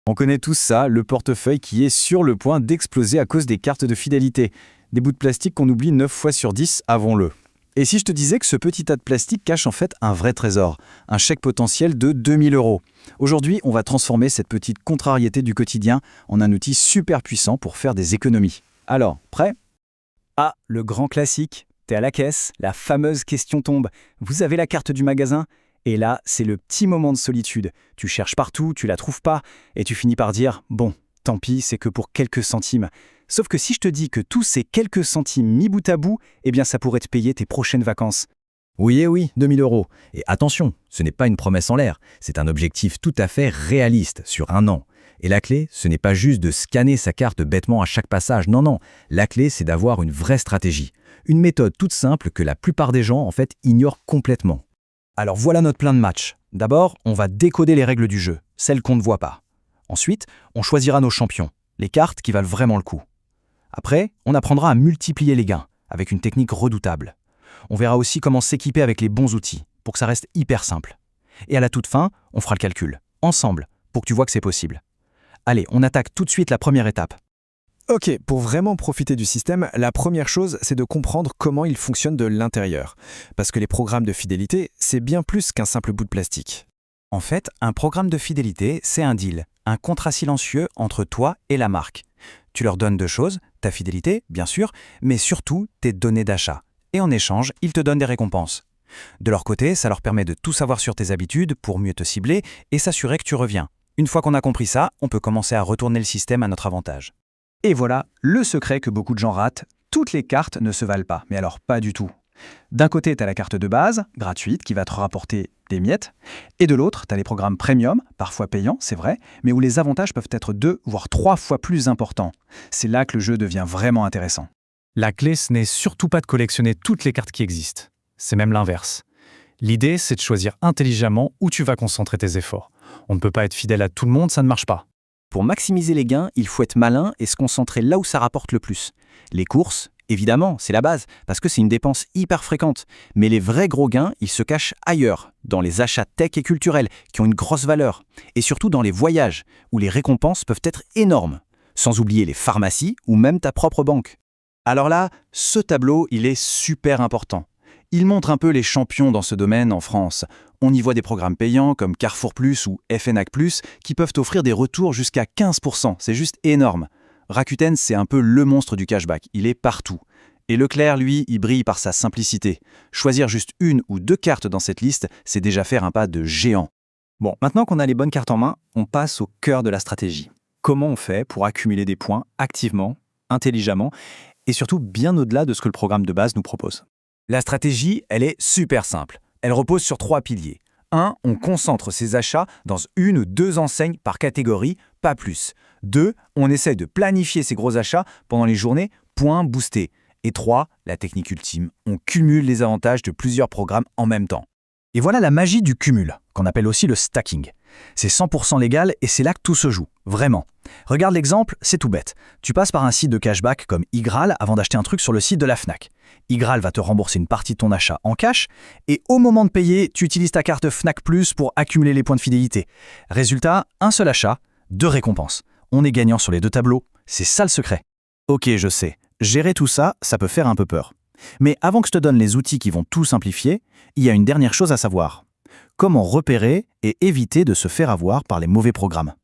On connaît tous ça, le portefeuille qui est sur le point d'exploser à cause des cartes de fidélité. Des bouts de plastique qu'on oublie 9 fois sur 10, avons-le. Et si je te disais que ce petit tas de plastique cache en fait un vrai trésor, un chèque potentiel de 2000 €. Aujourd'hui, on va transformer cette petite contrariété du quotidien en un outil super puissant pour faire des économies. Alors, prêt ? Ah, le grand classique. T'es à la caisse, la fameuse question tombe. Vous avez la carte du magasin ? Et là, c'est le petit moment de solitude. Tu cherches partout, tu la trouves pas, et tu finis par dire « Bon, tant pis, c'est que pour quelques centimes ». Sauf que si je te dis que tous ces quelques centimes mis bout à bout, eh bien ça pourrait te payer tes prochaines vacances. Oui et oui, 2000 €. Et attention, ce n'est pas une promesse en l'air, c'est un objectif tout à fait réaliste sur un an. Et la clé, ce n'est pas juste de scanner sa carte bêtement à chaque passage, non. La clé, c'est d'avoir une vraie stratégie. Une méthode toute simple que la plupart des gens, en fait, ignorent complètement. Alors voilà notre plan de match. D'abord, on va décoder les règles du jeu, celles qu'on ne voit pas. Ensuite, on choisira nos champions, les cartes qui valent vraiment le coup. Après, on apprendra à multiplier les gains, avec une technique redoutable. On verra aussi comment s'équiper avec les bons outils, pour que ça reste hyper simple. Et à la toute fin, on fera le calcul, ensemble, pour que tu vois que c'est possible. Allez, on attaque tout de suite la première étape. Ok, pour vraiment profiter du système, la première chose, c'est de comprendre comment il fonctionne de l'intérieur. Parce que les programmes de fidélité, c'est bien plus qu'un simple bout de plastique. En fait, un programme de fidélité, c'est un deal, un contrat silencieux entre toi et la marque. Tu leur donnes deux choses, ta fidélité, bien sûr, mais surtout tes données d'achat. Et en échange, ils te donnent des récompenses. De leur côté, ça leur permet de tout savoir sur tes habitudes pour mieux te cibler et s'assurer que tu reviens. Une fois qu'on a compris ça, on peut commencer à retourner le système à notre avantage. Et voilà, le secret que beaucoup de gens ratent, toutes les cartes ne se valent pas, mais alors pas du tout. D'un côté, tu as la carte de base, gratuite, qui va te rapporter des miettes, et de l'autre, tu as les programmes premium, parfois payants, c'est vrai, mais où les avantages peuvent être 2 voire 3 fois plus importants. C'est là que le jeu devient vraiment intéressant. La clé, ce n'est surtout pas de collectionner toutes les cartes qui existent. C'est même l'inverse. L'idée, c'est de choisir intelligemment où tu vas concentrer tes efforts. On ne peut pas être fidèle à tout le monde, ça ne marche pas. Pour maximiser les gains, il faut être malin et se concentrer là où ça rapporte le plus. Les courses, évidemment, c'est la base, parce que c'est une dépense hyper fréquente. Mais les vrais gros gains, ils se cachent ailleurs, dans les achats tech et culturels, qui ont une grosse valeur. Et surtout dans les voyages, où les récompenses peuvent être énormes. Sans oublier les pharmacies ou même ta propre banque. Alors là, ce tableau, il est super important. Il montre un peu les champions dans ce domaine en France. On y voit des programmes payants comme Carrefour Plus ou FNAC Plus qui peuvent offrir des retours jusqu'à 15%. C'est juste énorme. Rakuten, c'est un peu le monstre du cashback. Il est partout. Et Leclerc, lui, il brille par sa simplicité. Choisir juste une ou deux cartes dans cette liste, c'est déjà faire un pas de géant. Bon, maintenant qu'on a les bonnes cartes en main, on passe au cœur de la stratégie. Comment on fait pour accumuler des points activement, intelligemment et surtout bien au-delà de ce que le programme de base nous propose? La stratégie, elle est super simple. Elle repose sur 3 piliers. 1. On concentre ses achats dans une ou 2 enseignes par catégorie, pas plus. 2. On essaye de planifier ses gros achats pendant les journées, points boostés. Et 3. La technique ultime, on cumule les avantages de plusieurs programmes en même temps. Et voilà la magie du cumul, qu'on appelle aussi le stacking. C'est 100% légal et c'est là que tout se joue, vraiment. Regarde l'exemple, c'est tout bête. Tu passes par un site de cashback comme iGraal avant d'acheter un truc sur le site de la Fnac. iGraal va te rembourser une partie de ton achat en cash et au moment de payer, tu utilises ta carte Fnac Plus pour accumuler les points de fidélité. Résultat, un seul achat, 2 récompenses. On est gagnant sur les 2 tableaux, c'est ça le secret. Ok, je sais, gérer tout ça, ça peut faire un peu peur. Mais avant que je te donne les outils qui vont tout simplifier, il y a une dernière chose à savoir. Comment repérer et éviter de se faire avoir par les mauvais programmes?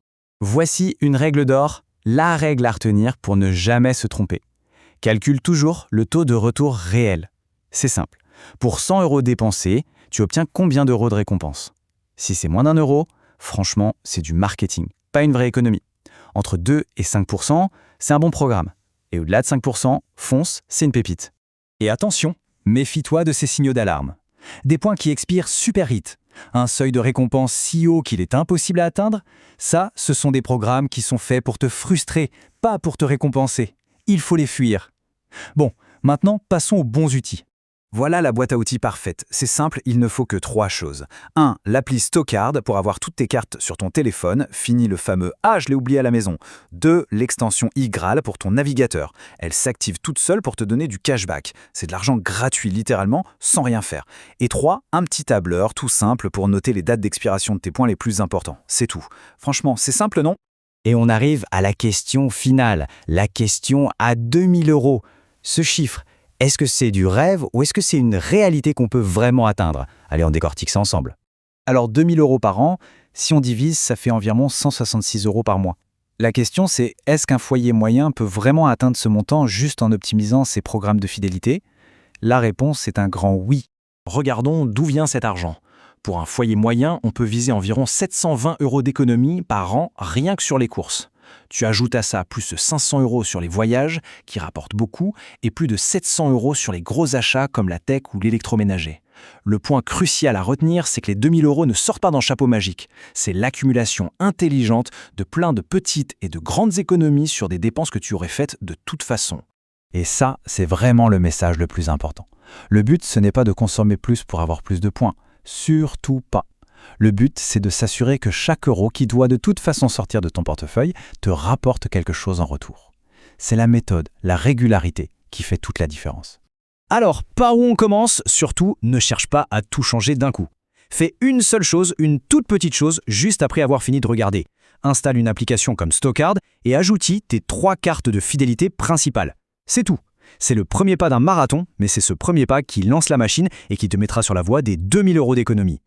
Voici une règle d'or, la règle à retenir pour ne jamais se tromper. Calcule toujours le taux de retour réel. C'est simple. Pour 100 € dépensés, tu obtiens combien d'euros de récompense? Si c'est moins d'1 €, franchement, c'est du marketing, pas une vraie économie. Entre 2 et 5%, c'est un bon programme. Et au-delà de 5%, fonce, c'est une pépite. Et attention, méfie-toi de ces signaux d'alarme. Des points qui expirent super vite. Un seuil de récompense si haut qu'il est impossible à atteindre, ça, ce sont des programmes qui sont faits pour te frustrer, pas pour te récompenser. Il faut les fuir. Bon, maintenant, passons aux bons outils. Voilà la boîte à outils parfaite. C'est simple, il ne faut que 3 choses. 1. L'appli Stockcard pour avoir toutes tes cartes sur ton téléphone. Fini le fameux « Ah, je l'ai oublié à la maison ». 2. L'extension iGraal pour ton navigateur. Elle s'active toute seule pour te donner du cashback. C'est de l'argent gratuit, littéralement, sans rien faire. Et 3. Un petit tableur tout simple pour noter les dates d'expiration de tes points les plus importants. C'est tout. Franchement, c'est simple, non ? Et on arrive à la question finale, la question à 2000 €. Ce chiffre, est-ce que c'est du rêve ou est-ce que c'est une réalité qu'on peut vraiment atteindre? Allez, on décortique ça ensemble. Alors 2000 € par an, si on divise, ça fait environ 166 € par mois. La question c'est, est-ce qu'un foyer moyen peut vraiment atteindre ce montant juste en optimisant ses programmes de fidélité? La réponse est un grand oui. Regardons d'où vient cet argent. Pour un foyer moyen, on peut viser environ 720 € d'économie par an rien que sur les courses. Tu ajoutes à ça plus de 500 € sur les voyages, qui rapportent beaucoup, et plus de 700 € sur les gros achats comme la tech ou l'électroménager. Le point crucial à retenir, c'est que les 2000 € ne sortent pas d'un chapeau magique. C'est l'accumulation intelligente de plein de petites et de grandes économies sur des dépenses que tu aurais faites de toute façon. Et ça, c'est vraiment le message le plus important. Le but, ce n'est pas de consommer plus pour avoir plus de points. Surtout pas. Le but, c'est de s'assurer que chaque euro qui doit de toute façon sortir de ton portefeuille te rapporte quelque chose en retour. C'est la méthode, la régularité qui fait toute la différence. Alors, par où on commence? Surtout, ne cherche pas à tout changer d'un coup. Fais une seule chose, une toute petite chose, juste après avoir fini de regarder. Installe une application comme Stockard et ajoute-y tes 3 cartes de fidélité principales. C'est tout. C'est le premier pas d'un marathon, mais c'est ce premier pas qui lance la machine et qui te mettra sur la voie des 2000 € d'économie.